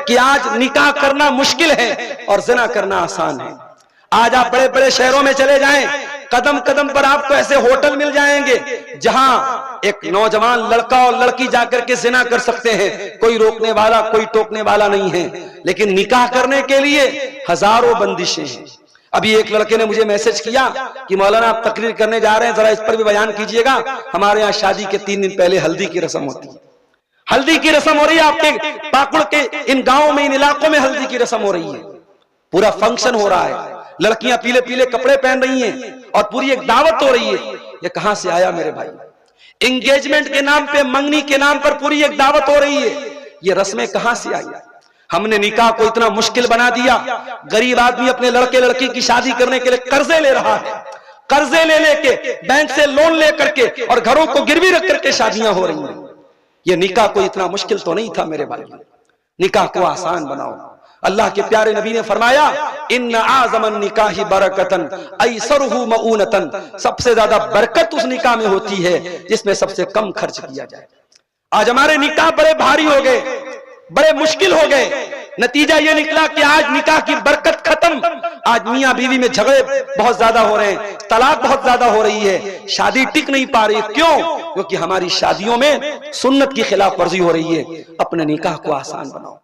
کہ آج نکاح کرنا مشکل ہے اور زنا کرنا آسان ہے۔ آج آپ بڑے بڑے شہروں میں چلے جائیں، قدم قدم پر آپ کو ایسے ہوٹل مل جائیں گے جہاں ایک نوجوان لڑکا اور لڑکی جا کر کے زنا کر سکتے ہیں، کوئی روکنے والا کوئی ٹوکنے والا نہیں ہے۔ لیکن نکاح کرنے کے لیے ہزاروں بندشیں ہیں۔ ابھی ایک لڑکے نے مجھے میسج کیا کہ مولانا آپ تقریر کرنے جا رہے ہیں، ذرا اس پر بھی بیان کیجئے گا۔ ہمارے ہاں شادی کے 3 دن پہلے ہلدی کی رسم ہوتی ہے، ہلدی کی رسم ہو رہی ہے، آپ کے پاکڑ کے ان گاؤں میں ان علاقوں میں ہلدی کی رسم ہو رہی ہے، پورا فنکشن ہو رہا ہے، لڑکیاں پیلے پیلے کپڑے پہن رہی ہیں اور پوری ایک دعوت ہو رہی ہے۔ یہ کہاں سے آیا میرے بھائی؟ انگیجمنٹ کے نام پہ، منگنی کے نام پر پوری ایک دعوت ہو رہی ہے، یہ رسمیں کہاں سے آئی؟ ہم نے نکاح کو اتنا مشکل بنا دیا، غریب آدمی اپنے لڑکے لڑکی کی شادی کرنے کے لیے قرضے لے رہا ہے، قرضے لے لے کے، بینک سے لون لے کر کے اور گھروں کو گروی رکھ کر کے شادیاں ہو رہی ہیں۔ یہ نکاح کو اتنا مشکل تو نہیں تھا میرے بھائی، نکاح کو آسان بناؤ۔ اللہ کے پیارے نبی نے فرمایا ان اعظم النکاح برکتن ایسرہ مؤونتن، سب سے زیادہ برکت اس نکاح میں ہوتی ہے جس میں سب سے کم خرچ کیا جائے۔ آج ہمارے نکاح بڑے بھاری ہو گئے، بڑے مشکل ہو گئے، نتیجہ یہ نکلا کہ آج نکاح کی برکت ختم، آج میاں بیوی میں جھگڑے بہت زیادہ ہو رہے ہیں، طلاق بہت زیادہ ہو رہی ہے، شادی ٹک نہیں پا رہی۔ کیوں؟ کیونکہ ہماری شادیوں میں سنت کی خلاف ورزی ہو رہی ہے۔ اپنے نکاح کو آسان بناؤ۔